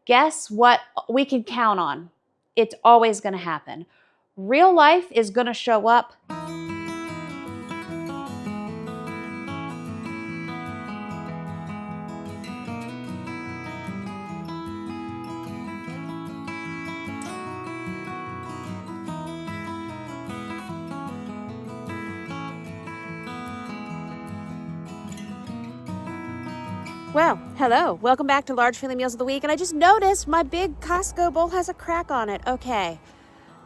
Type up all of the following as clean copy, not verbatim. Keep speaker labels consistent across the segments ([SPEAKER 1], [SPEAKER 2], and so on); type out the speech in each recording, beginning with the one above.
[SPEAKER 1] guess what we can count on? It's always going to happen. Real life is going to show up. Well, hello. Welcome back to Large Family Meals of the Week. And I just noticed my big Costco bowl has a crack on it. Okay.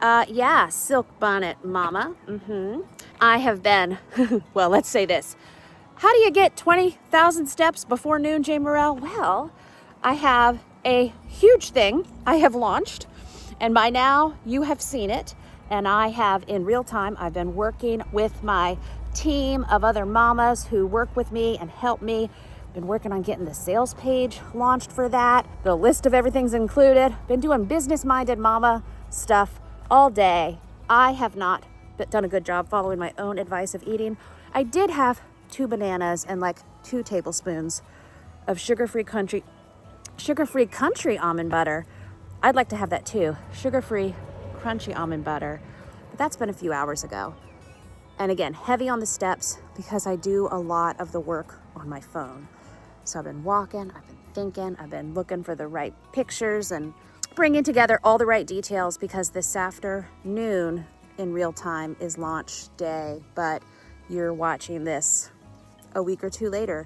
[SPEAKER 1] Yeah, silk bonnet mama. I have been, well, let's say this. How do you get 20,000 steps before noon, Jamerrill? Well, I have a huge thing I have launched. And by now, you have seen it. And I have, in real time, I've been working with my team of other mamas who work with me and help me. Been working on getting the sales page launched for that. The list of everything's included. Been doing business-minded mama stuff all day. I have not done a good job following my own advice of eating. I did have 2 bananas and like 2 tablespoons of sugar-free country almond butter. I'd like to have that too. Sugar-free crunchy almond butter. But that's been a few hours ago. And again, heavy on the steps because I do a lot of the work on my phone. So I've been walking, I've been thinking, I've been looking for the right pictures and bringing together all the right details because this afternoon in real time is launch day, but you're watching this a week or 2 later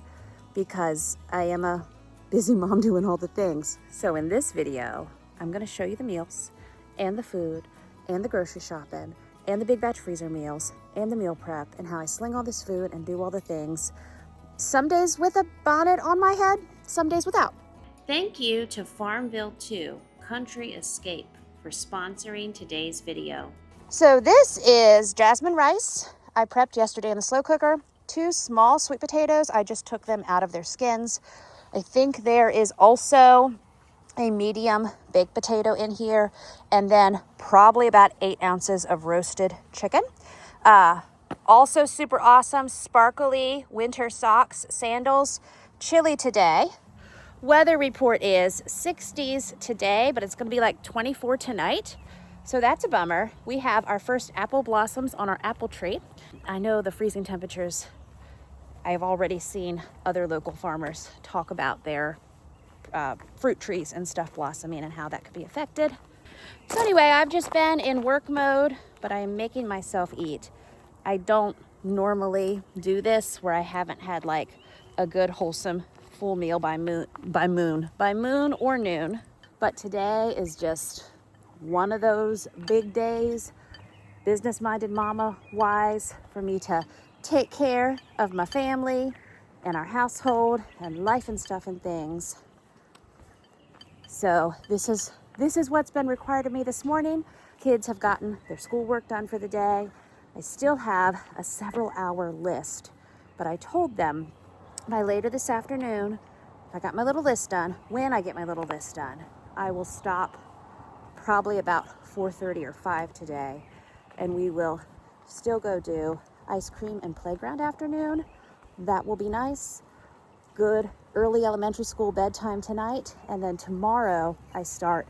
[SPEAKER 1] because I am a busy mom doing all the things. So in this video, I'm gonna show you the meals and the food and the grocery shopping and the big batch freezer meals and the meal prep and how I sling all this food and do all the things. Some days with a bonnet on my head, some days without.
[SPEAKER 2] Thank you to FarmVille 2, Country Escape, for sponsoring today's video.
[SPEAKER 1] So this is jasmine rice. I prepped yesterday in the slow cooker. 2 small sweet potatoes. I just took them out of their skins. I think there is also a medium baked potato in here, and then probably about 8 ounces of roasted chicken. Also super awesome, sparkly winter socks, sandals, chilly today. Weather report is 60s today, but it's gonna be like 24 tonight. So that's a bummer. We have our first apple blossoms on our apple tree. I know the freezing temperatures, I have already seen other local farmers talk about their fruit trees and stuff blossoming and how that could be affected. So anyway, I've just been in work mode, but I am making myself eat. I don't normally do this where I haven't had like a good wholesome full meal by noon. But today is just one of those big days, business-minded mama wise, for me to take care of my family and our household and life and stuff and things. So this is what's been required of me this morning. Kids have gotten their schoolwork done for the day. I still have a several-hour list, but I told them by later this afternoon, I got my little list done. When I get my little list done, I will stop probably about 4:30 or 5 today, and we will still go do ice cream and playground afternoon. That will be nice. Good early elementary school bedtime tonight, and then tomorrow I start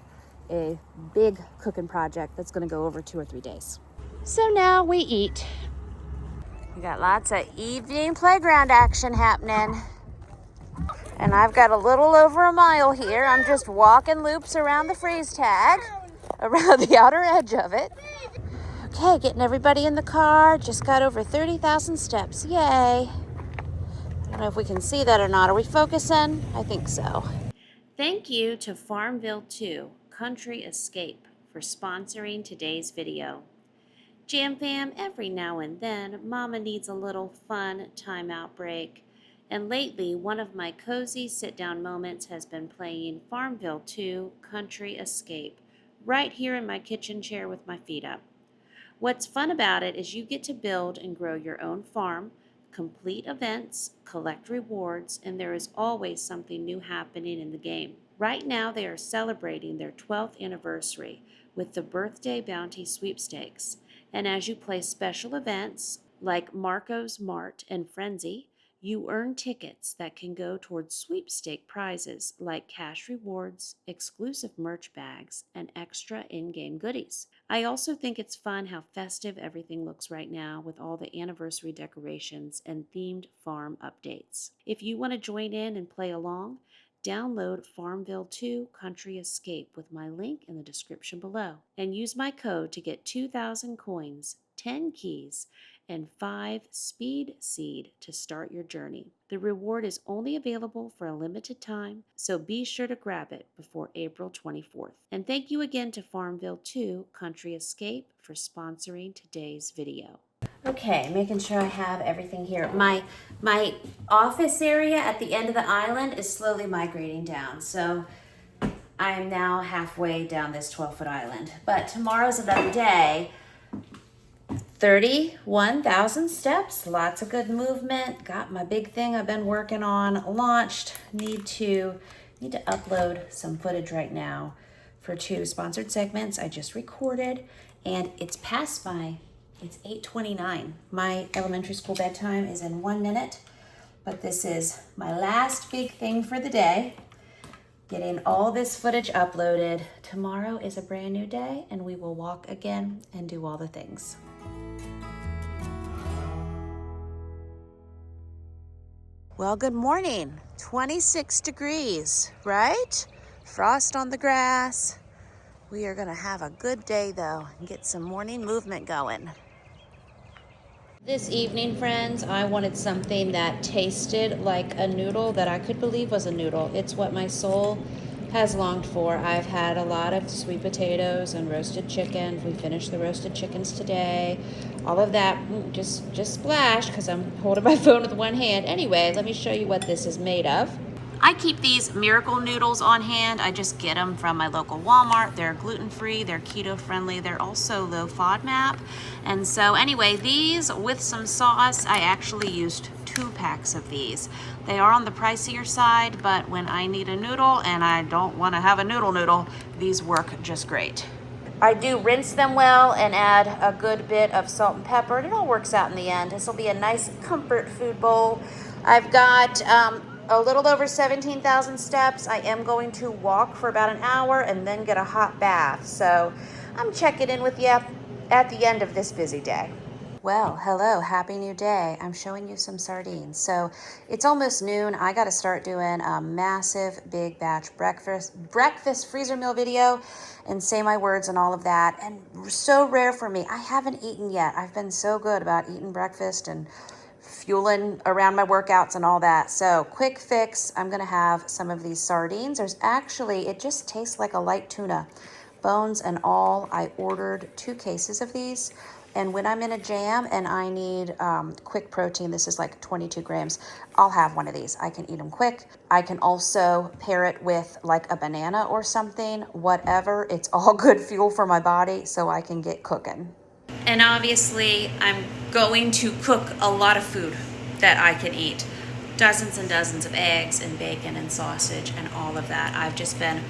[SPEAKER 1] a big cooking project that's going to go over 2 or 3 days. So now we eat. We got lots of evening playground action happening. And I've got a little over a mile here. I'm just walking loops around the freeze tag, around the outer edge of it. Okay, getting everybody in the car. Just got over 30,000 steps. Yay. I don't know if we can see that or not. Are we focusing? I think so.
[SPEAKER 2] Thank you to FarmVille 2, Country Escape, for sponsoring today's video. Jam fam, every now and then, Mama needs a little fun timeout break. And lately, one of my cozy sit-down moments has been playing FarmVille 2, Country Escape, right here in my kitchen chair with my feet up. What's fun about it is you get to build and grow your own farm, complete events, collect rewards, and there is always something new happening in the game. Right now, they are celebrating their 12th anniversary with the Birthday Bounty Sweepstakes. And as you play special events like Marco's Mart and Frenzy, You earn tickets that can go towards sweepstake prizes like cash rewards, exclusive merch bags, and extra in-game goodies. I also think it's fun how festive everything looks right now with all the anniversary decorations and themed farm updates. If you want to join in and play along, download FarmVille 2 Country Escape with my link in the description below and use my code to get 2,000 coins, 10 keys, and 5 speed seed to start your journey. The reward is only available for a limited time, so be sure to grab it before April 24th. And thank you again to FarmVille 2 Country Escape for sponsoring today's video. Okay, making sure I have everything here. My office area at the end of the island is slowly migrating down, so I am now halfway down this 12-foot island. But tomorrow's another day. 31,000 steps, lots of good movement. Got my big thing I've been working on launched. Need to upload some footage right now for 2 sponsored segments I just recorded, and it's 8:29. My elementary school bedtime is in 1 minute, but this is my last big thing for the day. Getting all this footage uploaded. Tomorrow is a brand new day, and we will walk again and do all the things.
[SPEAKER 1] Well, good morning. 26 degrees, right? Frost on the grass. We are gonna have a good day though and get some morning movement going. This evening, friends, I wanted something that tasted like a noodle that I could believe was a noodle. It's what my soul has longed for. I've had a lot of sweet potatoes and roasted chicken. We finished the roasted chickens today. All of that just splash because I'm holding my phone with one hand. Anyway, let me show you what this is made of. I keep these miracle noodles on hand. I just get them from my local Walmart. They're gluten-free, they're keto-friendly, they're also low FODMAP. And so anyway, these with some sauce, I actually used 2 packs of these. They are on the pricier side, but when I need a noodle and I don't want to have a noodle, these work just great. I do rinse them well and add a good bit of salt and pepper, and it all works out in the end. This will be a nice comfort food bowl. I've got a little over 17,000 steps. I am going to walk for about an hour and then get a hot bath. So I'm checking in with you at the end of this busy day. Well, hello, happy new day. I'm showing you some sardines. So it's almost noon. I got to start doing a massive big batch breakfast freezer meal video and say my words and all of that. And so rare for me. I haven't eaten yet. I've been so good about eating breakfast and fueling around my workouts and all that. So quick fix, I'm gonna have some of these sardines. There's actually, it just tastes like a light tuna, bones and all. I ordered 2 cases of these. And when I'm in a jam and I need quick protein, this is like 22 grams, I'll have one of these. I can eat them quick. I can also pair it with like a banana or something, whatever. It's all good fuel for my body so I can get cooking. And obviously, I'm going to cook a lot of food that I can eat. Dozens and dozens of eggs and bacon and sausage and all of that. I've just been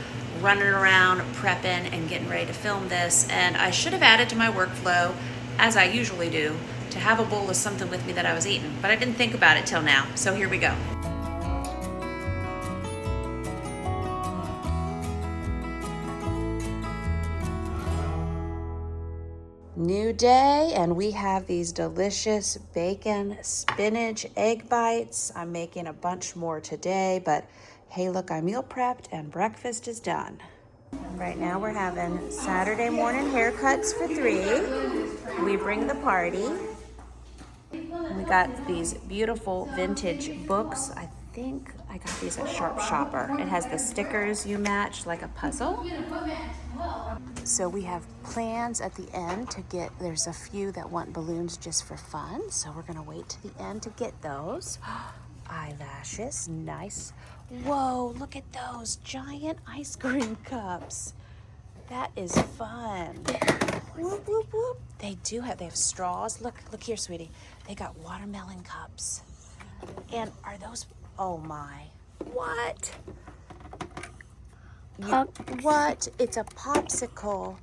[SPEAKER 1] running around, prepping and getting ready to film this. And I should have added to my workflow, as I usually do, to have a bowl of something with me that I was eating. But I didn't think about it till now. So here we go. New day, and we have these delicious bacon, spinach, egg bites. I'm making a bunch more today, but hey, look, I meal prepped and breakfast is done. Right now we're having Saturday morning haircuts for 3. We bring the party. We got these beautiful vintage books. I think I got these at Sharp Shopper. It has the stickers you match like a puzzle. So we have plans at the end to get, there's a few that want balloons just for fun. So we're gonna wait to the end to get those. Eyelashes, nice. Whoa, look at those giant ice cream cups. That is fun. Whoop, whoop, whoop. They have straws. Look here, sweetie. They got watermelon cups. And are those, oh my, what? What? It's a popsicle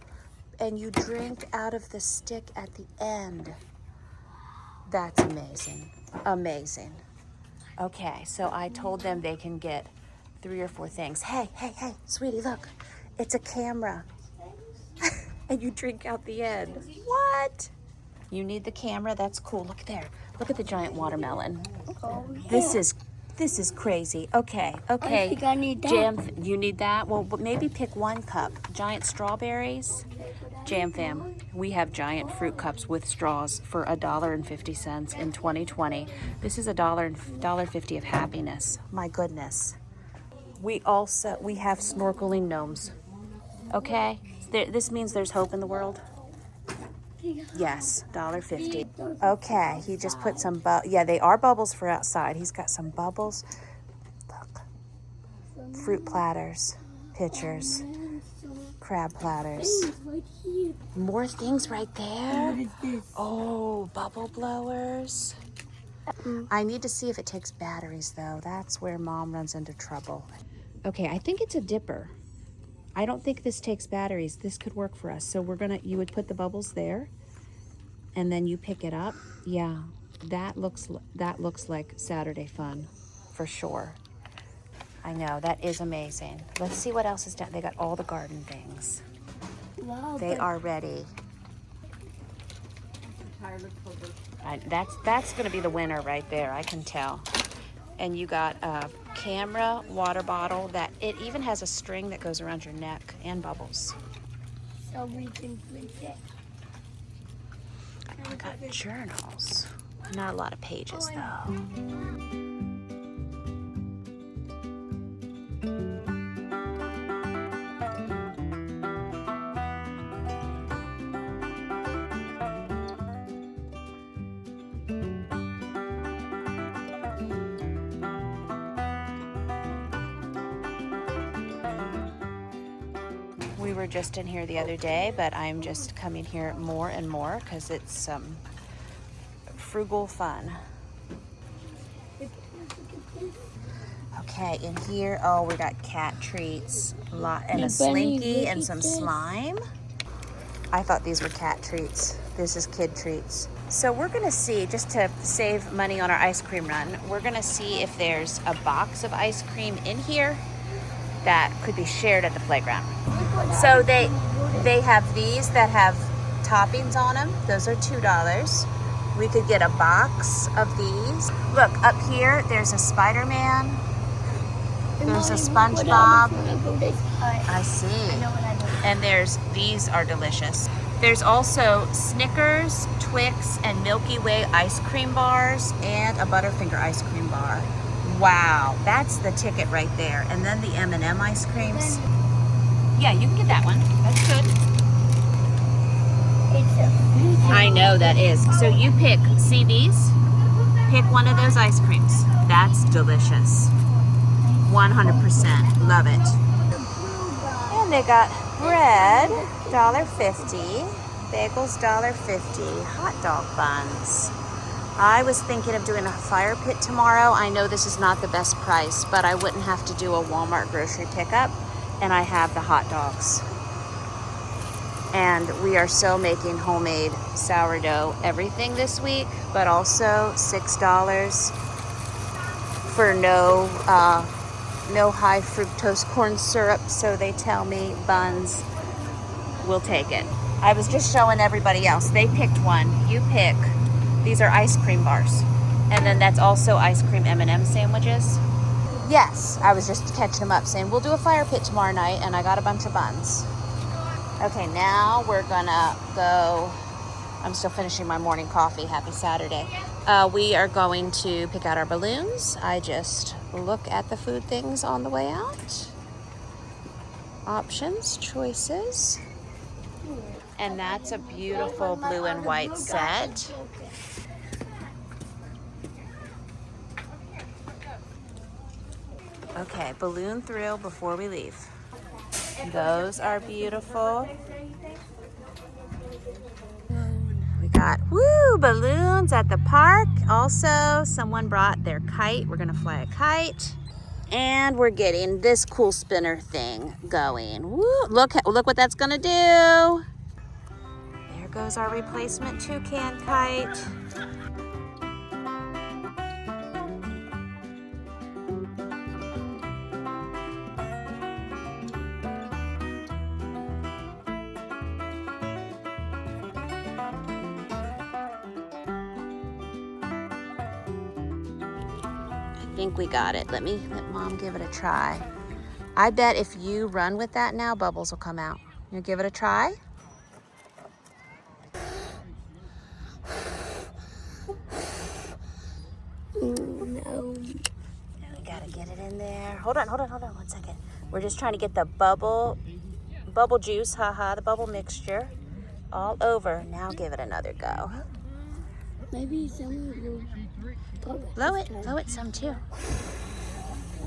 [SPEAKER 1] and you drink out of the stick at the end. That's amazing. Amazing. Okay, so I told them they can get 3 or 4 things. Hey, sweetie, look. It's a camera. And you drink out the end. What? You need the camera? That's cool. Look there. Look at the giant watermelon.
[SPEAKER 3] Oh, yeah.
[SPEAKER 1] This is crazy. Okay.
[SPEAKER 3] I think I need that.
[SPEAKER 1] Jam, you need that? Well, but maybe pick 1 cup. Giant strawberries. Jam fam, we have giant fruit cups with straws for $1.50 in 2020. This is $1.50 of happiness. My goodness. We have snorkeling gnomes. Okay? This means there's hope in the world. Yes, $1.50. Okay, he just put some yeah, they are bubbles for outside. He's got some bubbles. Look. Fruit platters, pitchers, crab platters. More things right there. Oh, bubble blowers. I need to see if it takes batteries though. That's where Mom runs into trouble. Okay, I think it's a dipper. I don't think this takes batteries. This could work for us. So you would put the bubbles there and then you pick it up. Yeah, that looks like Saturday fun for sure. I know, that is amazing. Let's see what else is down. They got all the garden things.
[SPEAKER 3] Wow,
[SPEAKER 1] They are ready. That's gonna be the winner right there, I can tell. And you got a camera, water bottle, that it even has a string that goes around your neck and bubbles.
[SPEAKER 3] So we can play that.
[SPEAKER 1] I got journals. Not a lot of pages though. We were just in here the other day, but I'm just coming here more and more because it's frugal fun. Okay, in here, oh, we got cat treats, and a slinky and some slime. I thought these were cat treats. This is kid treats. So we're gonna see, just to save money on our ice cream run, we're gonna see if there's a box of ice cream in here that could be shared at the playground. So they have these that have toppings on them. Those are $2. We could get a box of these. Look, up here, there's a Spider-Man. There's a SpongeBob. I see. And these are delicious. There's also Snickers, Twix, and Milky Way ice cream bars, and a Butterfinger ice cream bar. Wow, that's the ticket right there. And then the M&M ice creams. Yeah, you can get that one. That's good. I know that is. So you see these? Pick one of those ice creams. That's delicious. 100%. Love it. And they got bread, $1.50. Bagels, $1.50. Hot dog buns. I was thinking of doing a fire pit tomorrow. I know this is not the best price, but I wouldn't have to do a Walmart grocery pickup, and I have the hot dogs. And we are still making homemade sourdough everything this week, but also $6 for no high fructose corn syrup, so they tell me buns. We'll take it. I was just showing everybody else. They picked one. You pick. These are ice cream bars. And then that's also ice cream M&M sandwiches. Yes, I was just catching them up saying, we'll do a fire pit tomorrow night, and I got a bunch of buns. Okay, now we're gonna go, I'm still finishing my morning coffee. Happy Saturday. We are going to pick out our balloons. I just look at the food things on the way out. Options, choices. And that's a beautiful blue and white set. Okay, balloon thrill before we leave. Those are beautiful. We got, balloons at the park. Also, someone brought their kite. We're gonna fly a kite. And we're getting this cool spinner thing going. Woo, look what that's gonna do. There goes our replacement toucan kite. think we got it. Let Mom give it a try. I bet if you run with that now, bubbles will come out. You give it a try?
[SPEAKER 3] No.
[SPEAKER 1] We gotta get it in there. Hold on 1 second. We're just trying to get the bubble juice, the bubble mixture all over. Now give it another go.
[SPEAKER 3] Maybe someone will
[SPEAKER 1] Blow it some too.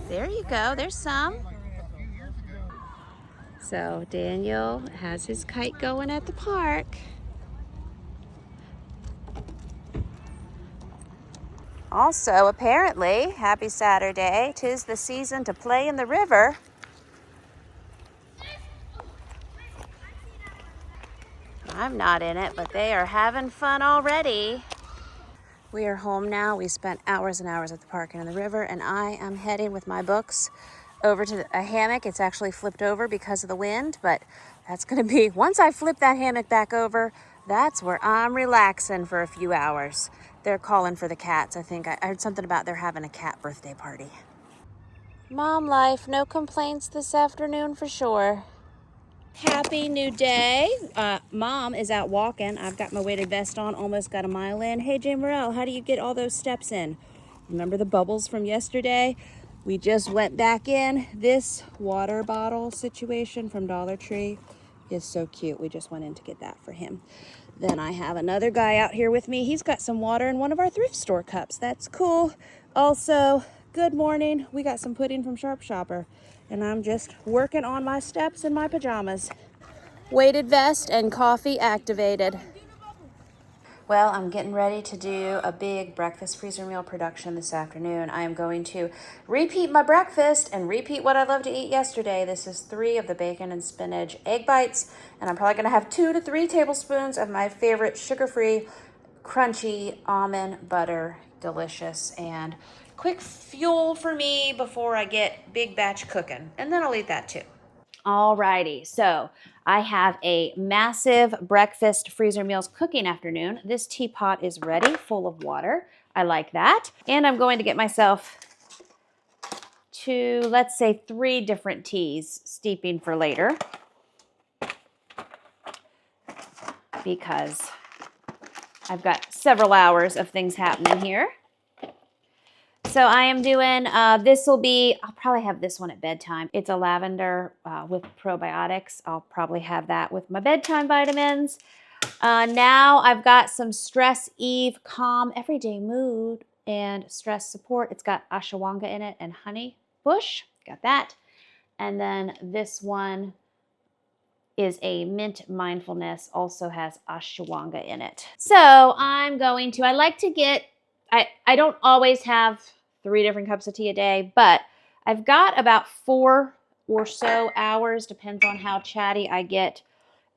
[SPEAKER 1] There you go, there's some. So Daniel has his kite going at the park. Also, apparently, happy Saturday, 'tis the season to play in the river. I'm not in it, but they are having fun already. We are home now. We spent hours and hours at the park and in the river, and I am heading with my books over to a hammock. It's actually flipped over because of the wind, but that's gonna be, once I flip that hammock back over, that's where I'm relaxing for a few hours. They're calling for the cats. I think I heard something about they're having a cat birthday party. Mom life, no complaints this afternoon for sure. Happy new day. Mom is out walking. I've got my weighted vest on, almost got a mile in. Hey, Jamerrill, how do you get all those steps in? Remember the bubbles from yesterday? We just went back in. This water bottle situation from Dollar Tree is so cute. We just went in to get that for him. Then I have another guy out here with me. He's got some water in one of our thrift store cups. That's cool. Also, good morning. We got some pudding from Sharp Shopper, and I'm just working on my steps in my pajamas. Weighted vest and coffee activated. Well, I'm getting ready to do a big breakfast freezer meal production this afternoon. I am going to repeat my breakfast and repeat what I loved to eat yesterday. This is 3 of the bacon and spinach egg bites, and I'm probably gonna have 2 to 3 tablespoons of my favorite sugar-free, crunchy almond butter. Delicious and quick fuel for me before I get big batch cooking, and then I'll eat that too. Alrighty, so I have a massive breakfast freezer meals cooking afternoon. This teapot is ready, full of water. I like that. And I'm going to get myself 2, let's say 3 different teas steeping for later, because I've got several hours of things happening here. So I am doing, I'll probably have this one at bedtime. It's a lavender with probiotics. I'll probably have that with my bedtime vitamins. Now I've got some Stress Eve Calm Everyday Mood and Stress Support. It's got ashwagandha in it and honey bush. Got that. And then this one is a mint mindfulness, also has ashwagandha in it. So I'm going to, I don't always have 3 different cups of tea a day, but I've got about 4 or so hours, depends on how chatty I get,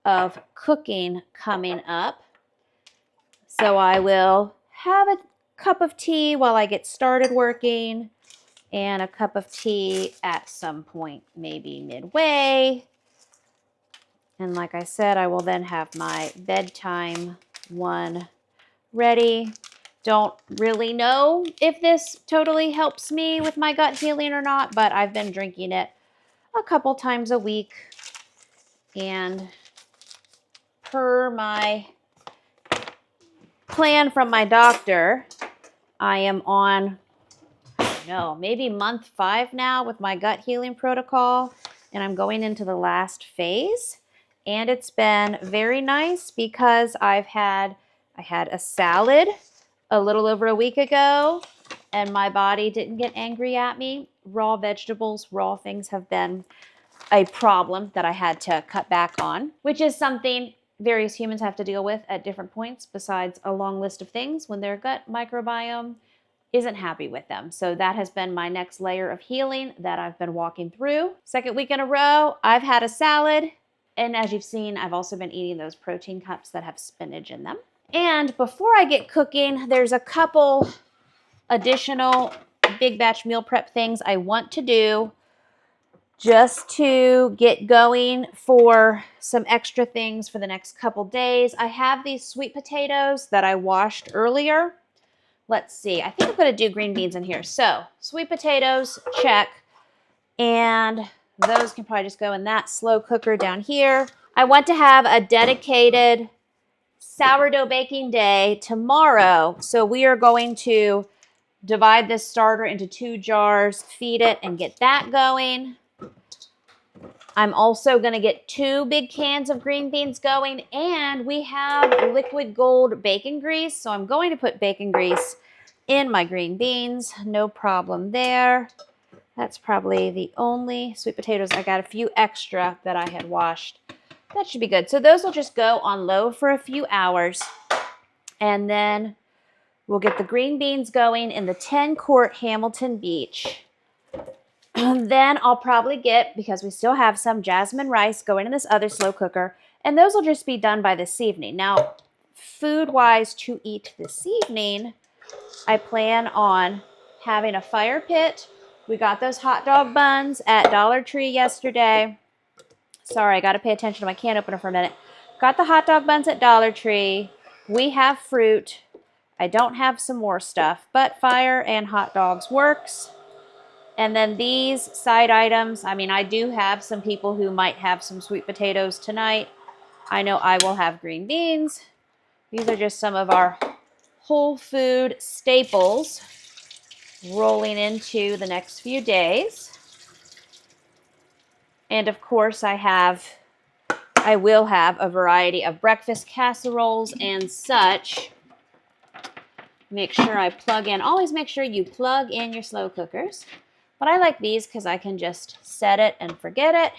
[SPEAKER 1] of cooking coming up. So I will have a cup of tea while I get started working, and a cup of tea at some point, maybe midway. And like I said, I will then have my bedtime one ready. Don't really know if this totally helps me with my gut healing or not, but I've been drinking it a couple times a week. And per my plan from my doctor, I am on, maybe month 5 now with my gut healing protocol, and I'm going into the last phase. And it's been very nice because I had a salad a little over a week ago, and my body didn't get angry at me. Raw vegetables, raw things have been a problem that I had to cut back on, which is something various humans have to deal with at different points, besides a long list of things when their gut microbiome isn't happy with them. So that has been my next layer of healing that I've been walking through. 2nd week in a row, I've had a salad. And as you've seen, I've also been eating those protein cups that have spinach in them. And before I get cooking, there's a couple additional big batch meal prep things I want to do just to get going for some extra things for the next couple days. I have these sweet potatoes that I washed earlier let's see. I think I'm going to do green beans in here. So sweet potatoes, check. And those can probably just go in that slow cooker down here. I want to have a dedicated sourdough baking day tomorrow. So we are going to divide this starter into 2 jars, feed it, and get that going. I'm also going to get 2 big cans of green beans going, and we have liquid gold bacon grease. So I'm going to put bacon grease in my green beans. No problem there. That's probably the only sweet potatoes. I got a few extra that I had washed. That should be good. So those will just go on low for a few hours. And then we'll get the green beans going in the 10-quart Hamilton Beach. Then I'll probably get, because we still have some jasmine rice going in this other slow cooker, and those will just be done by this evening. Now, food-wise to eat this evening, I plan on having a fire pit. We got those hot dog buns at Dollar Tree yesterday. Sorry, I got to pay attention to my can opener for a minute. Got the hot dog buns at Dollar Tree. We have fruit. I don't have some more stuff, but fire and hot dogs works. And then these side items, I mean, I do have some people who might have some sweet potatoes tonight. I know I will have green beans. These are just some of our whole food staples rolling into the next few days. And of course, I will have a variety of breakfast casseroles and such. Make sure I plug in. Always make sure you plug in your slow cookers. But I like these because I can just set it and forget it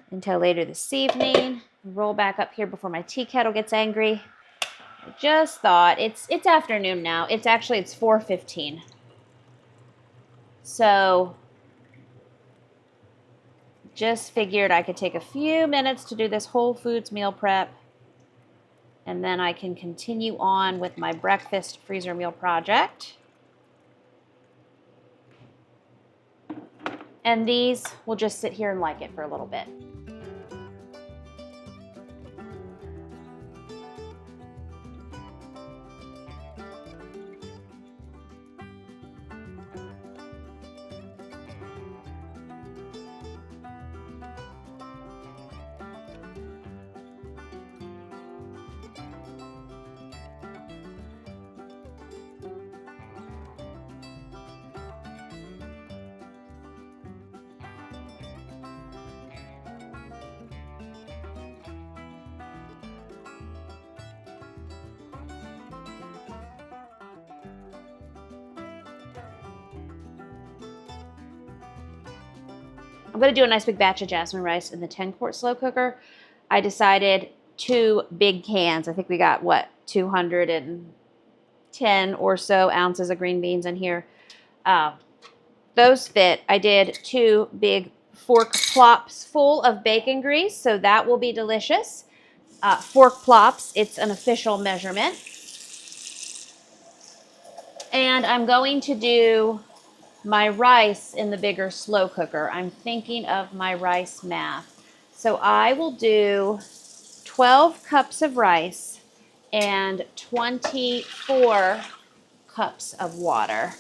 [SPEAKER 1] until later this evening. Roll back up here before my tea kettle gets angry. I just thought it's afternoon now. It's 4:15. So just figured I could take a few minutes to do this Whole Foods meal prep, and then I can continue on with my breakfast freezer meal project. And these will just sit here and like it for a little bit. I'm going to do a nice big batch of jasmine rice in the 10-quart slow cooker. I decided 2 big cans. I think we got, 210 or so ounces of green beans in here. Those fit. I did 2 big fork plops full of bacon grease, so that will be delicious. Fork plops, it's an official measurement. And I'm going to do my rice in the bigger slow cooker. I'm thinking of my rice math. So I will do 12 cups of rice and 24 cups of water.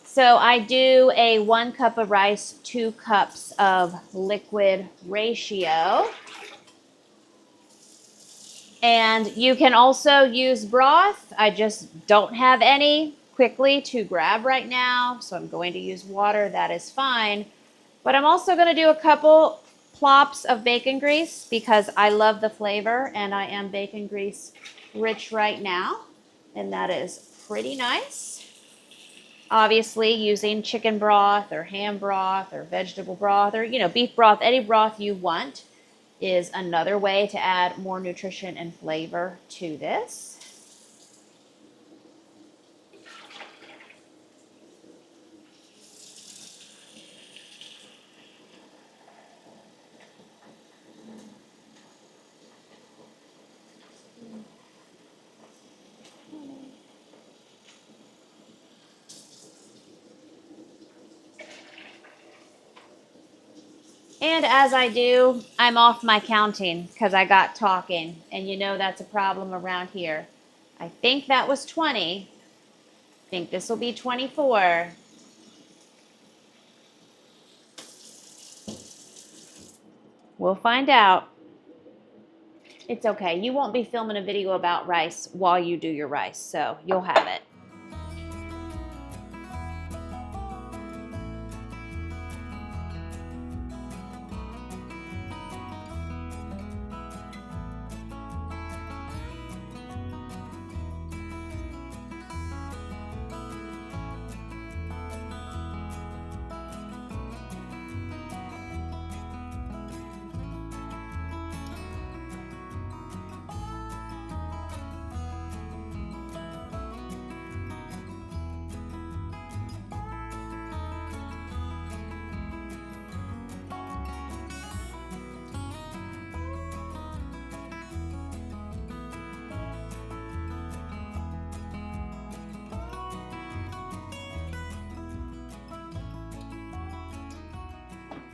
[SPEAKER 1] So I do a 1 cup of rice, 2 cups of liquid ratio. And you can also use broth. I just don't have any quickly to grab right now, so I'm going to use water. That is fine. But I'm also going to do a couple plops of bacon grease because I love the flavor, and I am bacon grease rich right now, and that is pretty nice. Obviously, using chicken broth or ham broth or vegetable broth or, beef broth, any broth you want is another way to add more nutrition and flavor to this. And as I do, I'm off my counting because I got talking, and that's a problem around here.
[SPEAKER 2] I think that was 20. I think this will be 24. We'll find out. It's okay. You won't be filming a video about rice while you do your rice, so you'll have it.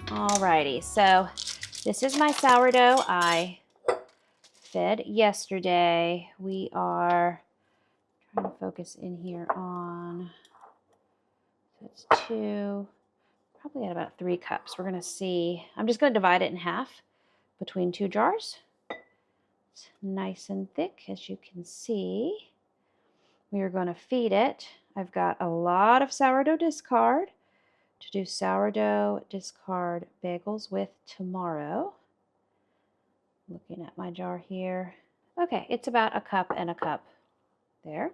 [SPEAKER 2] Alrighty, so this is my sourdough I fed yesterday. We are trying to focus in here on, that's 2, probably at about 3 cups. We're going to see, I'm just going to divide it in half between 2 jars. It's nice and thick, as you can see. We are going to feed it. I've got a lot of sourdough discard to do sourdough discard bagels with tomorrow. Looking at my jar here. Okay, it's about a cup and a cup there.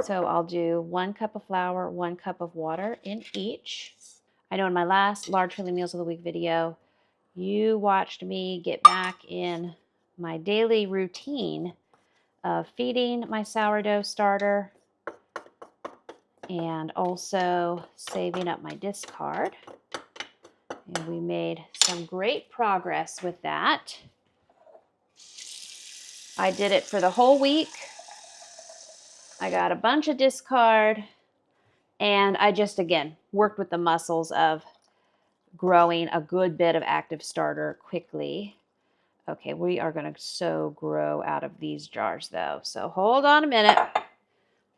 [SPEAKER 2] So I'll do 1 cup of flour, 1 cup of water in each. I know in my last Large Family Meals of the Week video, you watched me get back in my daily routine of feeding my sourdough starter and also saving up my discard. And we made some great progress with that. I did it for the whole week. I got a bunch of discard, and I just, again, worked with the muscles of growing a good bit of active starter quickly. Okay, we are going to so grow out of these jars, though. So hold on a minute.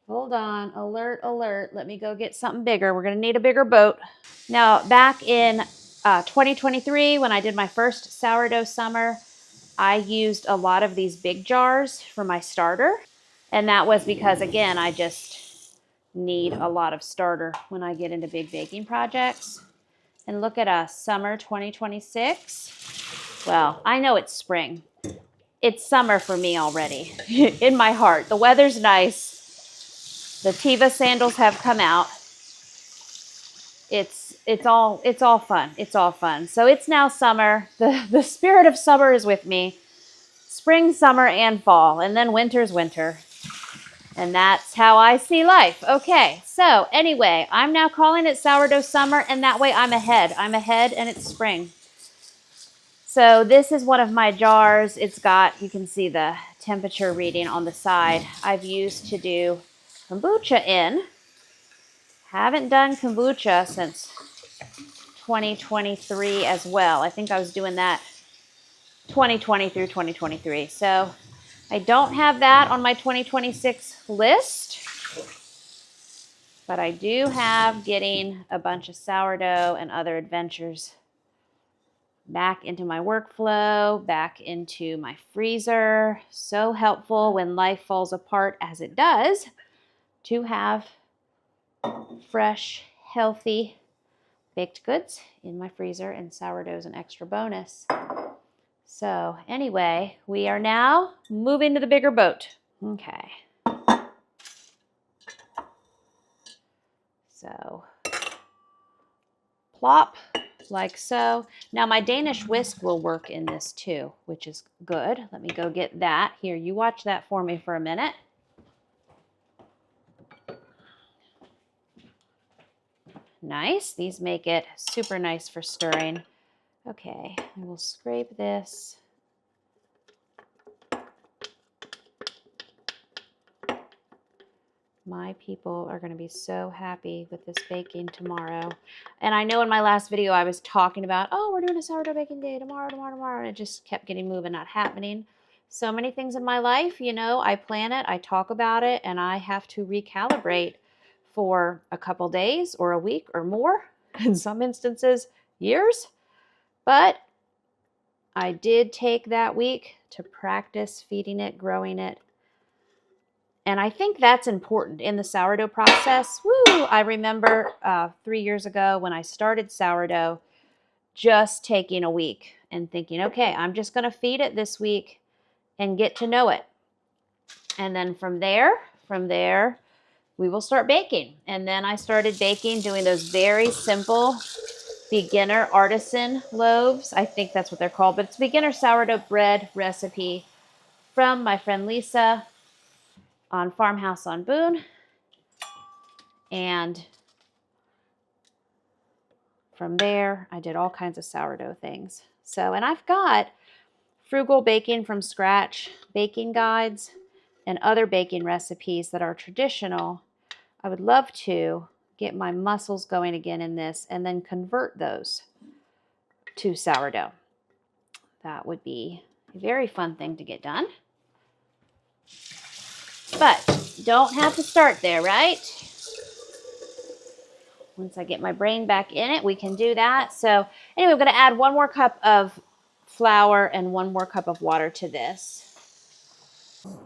[SPEAKER 2] Hold on. Alert, alert. Let me go get something bigger. We're going to need a bigger boat. Now, back in 2023, when I did my first sourdough summer, I used a lot of these big jars for my starter. And that was because, again, I just need a lot of starter when I get into big baking projects. And look at us, summer 2026. Well, I know it's spring. It's summer for me already in my heart. The weather's nice. The Tiva sandals have come out. It's all fun. It's all fun. So it's now summer. The spirit of summer is with me. Spring, summer, and fall. And then winter's winter. And that's how I see life. Okay, so anyway, I'm now calling it sourdough summer, and that way I'm ahead. I'm ahead, and it's spring. So this is one of my jars. It's got, you can see the temperature reading on the side. I've used to do kombucha in. Haven't done kombucha since 2023 as well. I think I was doing that 2020 through 2023. So I don't have that on my 2026 list, but I do have getting a bunch of sourdough and other adventures back into my workflow, back into my freezer. So helpful when life falls apart as it does to have fresh, healthy baked goods in my freezer, and sourdough's an extra bonus. So anyway, we are now moving to the bigger boat. Okay. So plop, like so. Now my Danish whisk will work in this too, which is good. Let me go get that. Here, you watch that for me for a minute. Nice. These make it super nice for stirring. Okay, I will scrape this. My people are going to be so happy with this baking tomorrow. And I know in my last video I was talking about, oh, we're doing a sourdough baking day tomorrow, and it just kept getting moved and not happening. So many things in my life, you know, I plan it, I talk about it, and I have to recalibrate for a couple days or a week or more, in some instances, years. But I did take that week to practice feeding it, growing it. And I think that's important in the sourdough process. Woo! I remember 3 years ago when I started sourdough, just taking a week and thinking, okay, I'm just going to feed it this week and get to know it. And then from there, we will start baking. And then I started baking, doing those very simple beginner artisan loaves. I think that's what they're called, but it's beginner sourdough bread recipe from my friend Lisa on Farmhouse on Boone. And from there, I did all kinds of sourdough things. So, and I've got frugal baking from scratch baking guides and other baking recipes that are traditional. I would love to get my muscles going again in this and then convert those to sourdough. That would be a very fun thing to get done. But don't have to start there, right? Once I get my brain back in it, we can do that. So anyway, I'm going to add 1 more cup of flour and 1 more cup of water to this. All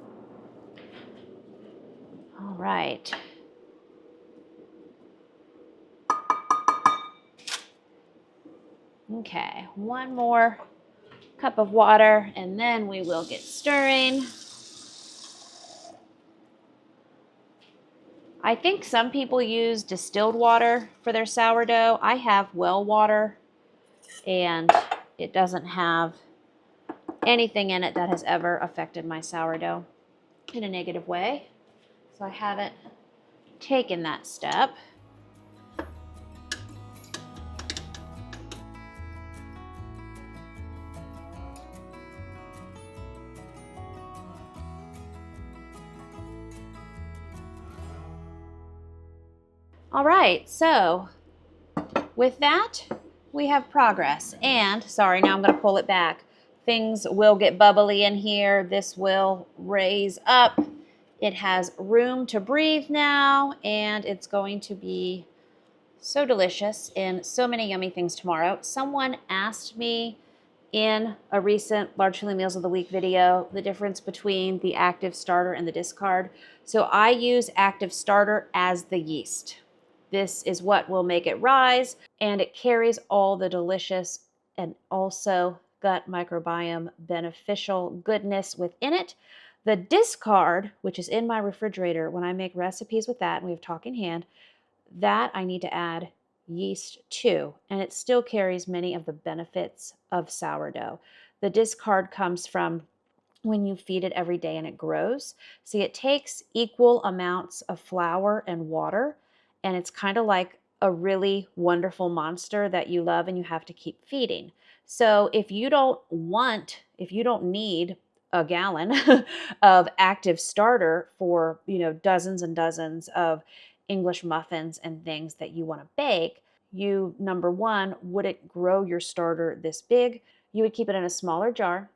[SPEAKER 2] right. Okay, 1 more cup of water, and then we will get stirring. I think some people use distilled water for their sourdough. I have well water, and it doesn't have anything in it that has ever affected my sourdough in a negative way. So I haven't taken that step. All right, so with that, we have progress. And sorry, now I'm going to pull it back. Things will get bubbly in here. This will raise up. It has room to breathe now, and it's going to be so delicious and so many yummy things tomorrow. Someone asked me in a recent Large Family Meals of the Week video the difference between the active starter and the discard. So I use active starter as the yeast. This is what will make it rise, and it carries all the delicious and also gut microbiome beneficial goodness within it. The discard, which is in my refrigerator, when I make recipes with that, and we have Talking Hand, that I need to add yeast to, and it still carries many of the benefits of sourdough. The discard comes from when you feed it every day and it grows. See, it takes equal amounts of flour and water, and it's kind of like a really wonderful monster that you love and you have to keep feeding. So if you don't need a gallon of active starter for, dozens and dozens of English muffins and things that you want to bake, you, number one, wouldn't grow your starter this big. You would keep it in a smaller jar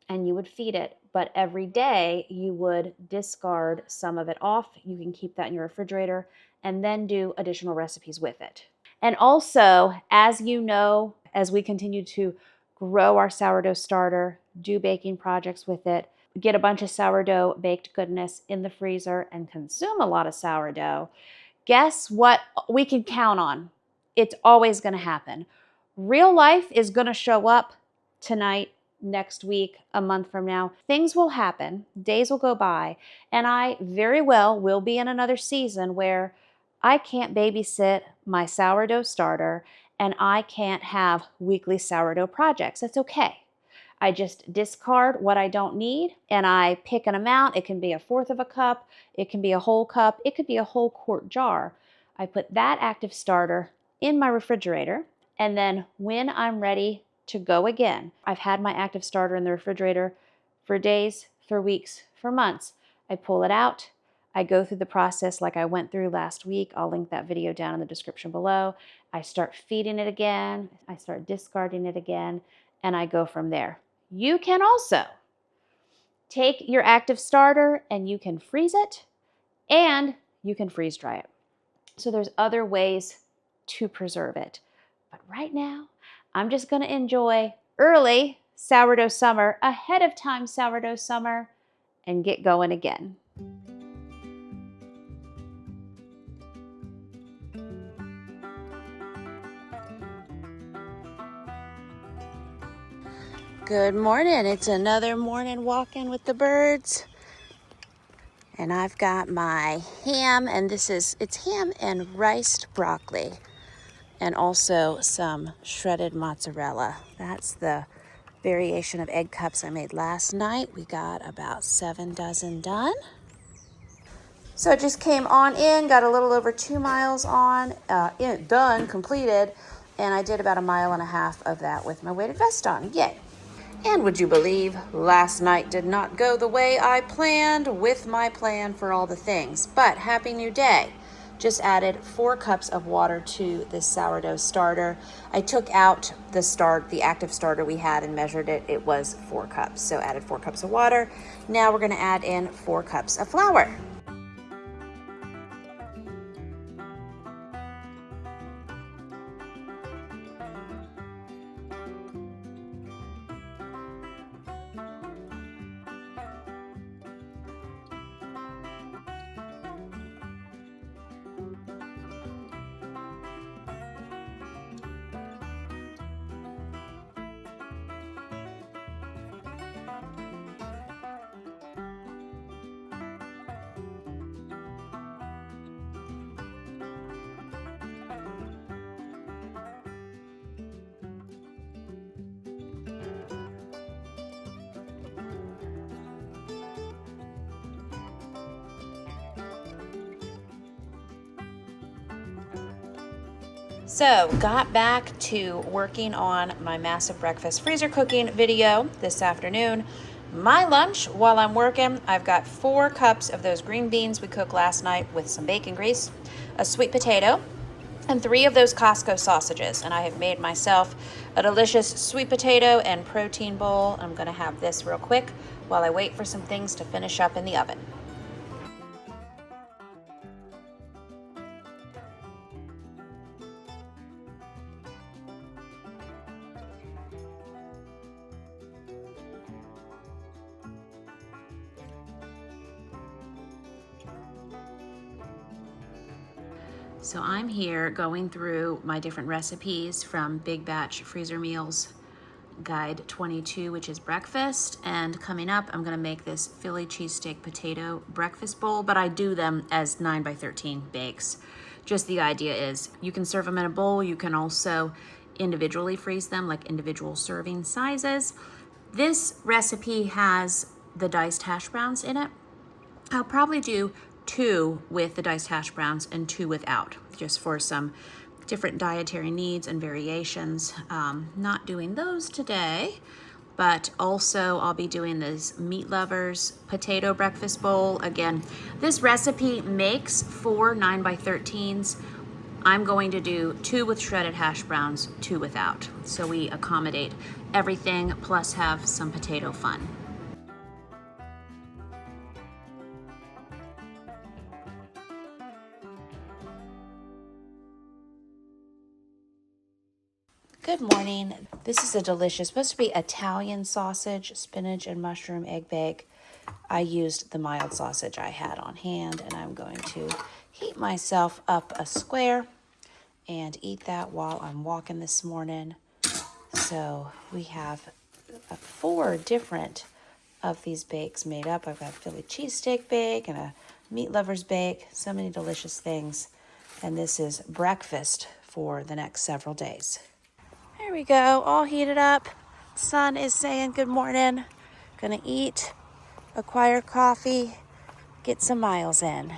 [SPEAKER 2] and you would feed it. But every day you would discard some of it off. You can keep that in your refrigerator and then do additional recipes with it. And also, as you know, as we continue to grow our sourdough starter, do baking projects with it, get a bunch of sourdough baked goodness in the freezer and consume a lot of sourdough, guess what we can count on? It's always going to happen. Real life is going to show up tonight, next week, a month from now. Things will happen, days will go by, and I very well will be in another season where I can't babysit my sourdough starter and I can't have weekly sourdough projects. That's okay. I just discard what I don't need and I pick an amount. It can be 1/4 of a cup. It can be a whole cup. It could be a whole quart jar. I put that active starter in my refrigerator, and then when I'm ready to go again, I've had my active starter in the refrigerator for days, for weeks, for months. I pull it out. I go through the process like I went through last week. I'll link that video down in the description below. I start feeding it again. I start discarding it again, and I go from there. You can also
[SPEAKER 1] take your active starter and you can freeze it and you can freeze dry it. So there's other ways to preserve it. But right now, I'm just going to enjoy early sourdough summer, ahead of time sourdough summer, and get going again. Good morning. It's another morning walking with the birds. And I've got my ham, and it's ham and riced broccoli, and also some shredded mozzarella. That's the variation of egg cups I made last night. We got about 7 dozen done. So I just came on in, got a little over 2 miles done, completed, and I did about 1.5 miles of that with my weighted vest on. Yay. And would you believe, last night did not go the way I planned with my plan for all the things. But happy new day. Just added 4 cups of water to this sourdough starter. I took out the active starter we had and measured it. It was 4 cups. So added 4 cups of water. Now we're going to add in 4 cups of flour. So got back to working on my massive breakfast freezer cooking video this afternoon. My lunch while I'm working, I've got 4 cups of those green beans we cooked last night with some bacon grease, a sweet potato, and 3 of those Costco sausages. And I have made myself a delicious sweet potato and protein bowl. I'm gonna have this real quick while I wait for some things to finish up in the oven. So I'm here going through my different recipes from Big Batch Freezer Meals Guide 22, which is breakfast. And coming up, I'm gonna make this Philly cheesesteak potato breakfast bowl, but I do them as 9x13 bakes. Just the idea is you can serve them in a bowl. You can also individually freeze them, like individual serving sizes. This recipe has the diced hash browns in it. I'll probably do 2 with the diced hash browns and 2 without, just for some different dietary needs and variations. Not doing those today, but also I'll be doing this Meat Lovers potato breakfast bowl. Again, this recipe makes 4 9x13s. I'm going to do 2 with shredded hash browns, 2 without. So we accommodate everything plus have some potato fun. Good morning. This is a delicious, supposed to be Italian sausage, spinach and mushroom egg bake. I used the mild sausage I had on hand, and I'm going to heat myself up a square and eat that while I'm walking this morning. So we have 4 different of these bakes made up. I've got a Philly cheesesteak bake and a Meat Lovers bake, so many delicious things. And this is breakfast for the next several days. There we go, all heated up. Sun is saying good morning. Gonna eat, acquire coffee, get some miles in.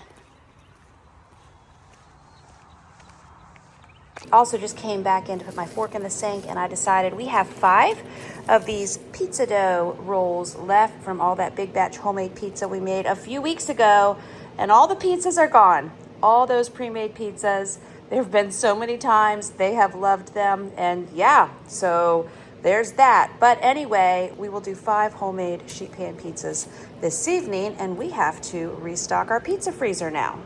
[SPEAKER 1] Also just came back in to put my fork in the sink, and I decided we have 5 of these pizza dough rolls left from all that Big Batch homemade pizza we made a few weeks ago, and all the pizzas are gone. All those pre-made pizzas. There have been so many times, they have loved them, and yeah, so there's that. But anyway, we will do 5 homemade sheet pan pizzas this evening, and we have to restock our pizza freezer now.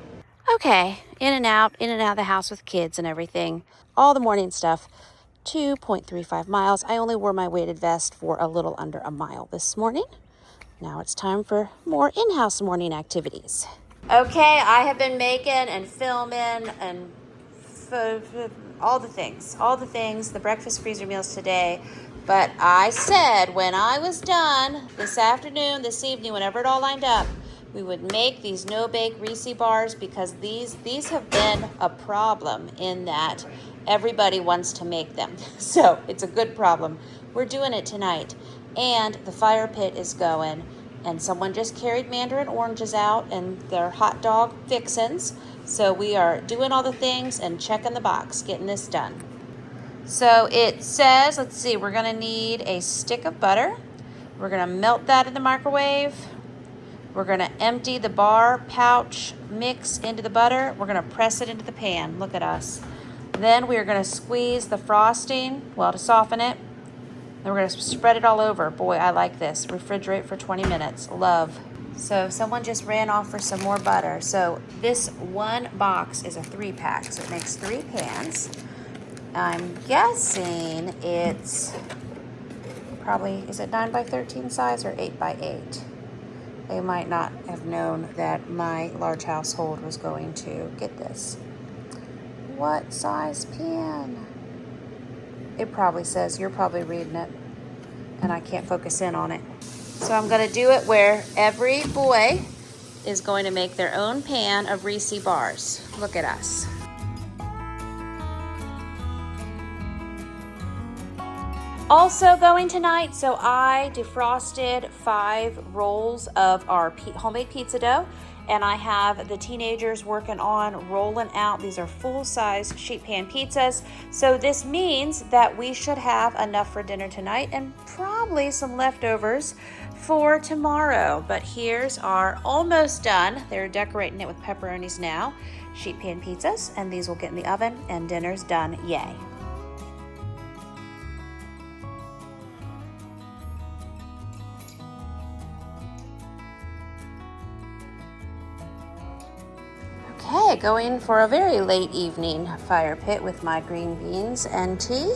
[SPEAKER 1] Okay, in and out of the house with kids and everything. All the morning stuff. 2.35 miles. I only wore my weighted vest for a little under a mile this morning. Now it's time for more in-house morning activities. Okay, I have been making and filming and all the things, the breakfast freezer meals today. But I said when I was done this afternoon, this evening, whenever it all lined up, we would make these no-bake Reese bars, because these have been a problem in that everybody wants to make them. So it's a good problem. We're doing it tonight. And the fire pit is going. And someone just carried mandarin oranges out and their hot dog fixins. So we are doing all the things and checking the box, getting this done. So it says, let's see, we're gonna need a stick of butter. We're gonna melt that in the microwave. We're gonna empty the bar pouch mix into the butter. We're gonna press it into the pan, look at us. Then we are gonna squeeze the frosting, to soften it. Then we're gonna spread it all over. Boy, I like this. Refrigerate for 20 minutes, love. So someone just ran off for some more butter. So this one box is a 3-pack, so it makes 3 pans. I'm guessing it's probably, is it 9 by 13 size or 8 by 8? They might not have known that my large household was going to get this. What size pan? It probably says, you're probably reading it, and I can't focus in on it. So I'm gonna do it where every boy is going to make their own pan of Reese bars. Look at us. Also going tonight, so I defrosted 5 rolls of our homemade pizza dough, and I have the teenagers working on rolling out. These are full-size sheet pan pizzas. So this means that we should have enough for dinner tonight and probably some leftovers for tomorrow. But here's our almost done. They're decorating it with pepperonis now. Sheet pan pizzas, and these will get in the oven, and dinner's done. Yay. Okay, going for a very late evening fire pit with my green beans and tea.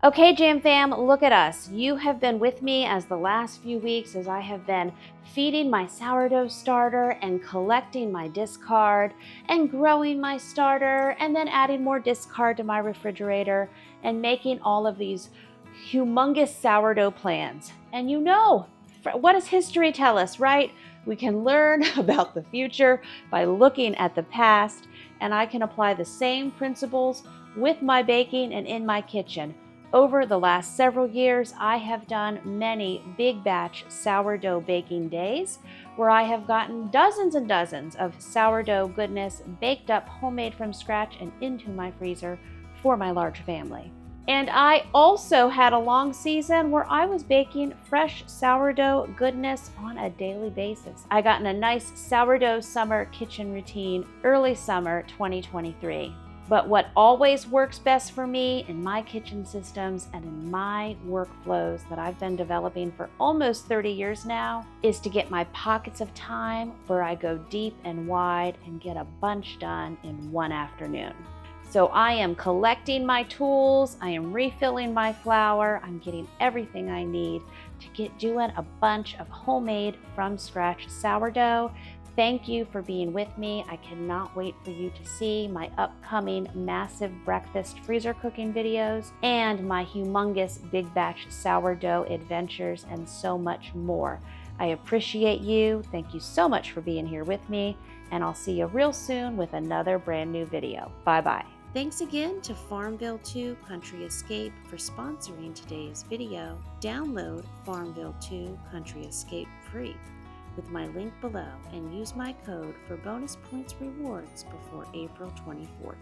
[SPEAKER 1] Okay, Jam Fam, look at us. You have been with me as the last few weeks as I have been feeding my sourdough starter and collecting my discard and growing my starter and then adding more discard to my refrigerator and making all of these humongous sourdough plans. And you know, what does history tell us, right? We can learn about the future by looking at the past, and I can apply the same principles with my baking and in my kitchen. Over the last several years, I have done many big batch sourdough baking days where I have gotten dozens and dozens of sourdough goodness baked up homemade from scratch and into my freezer for my large family. And I also had a long season where I was baking fresh sourdough goodness on a daily basis. I got in a nice sourdough summer kitchen routine early summer 2023. But what always works best for me in my kitchen systems and in my workflows that I've been developing for almost 30 years now is to get my pockets of time where I go deep and wide and get a bunch done in one afternoon. So I am collecting my tools, I am refilling my flour, I'm getting everything I need to get doing a bunch of homemade from scratch sourdough. Thank you for being with me. I cannot wait for you to see my upcoming massive breakfast freezer cooking videos and my humongous big batch sourdough adventures and so much more. I appreciate you. Thank you so much for being here with me, and I'll see you real soon with another brand new video. Bye-bye.
[SPEAKER 2] Thanks again to FarmVille 2 Country Escape for sponsoring today's video. Download FarmVille 2 Country Escape free with my link below and use my code for bonus points rewards before April 24th.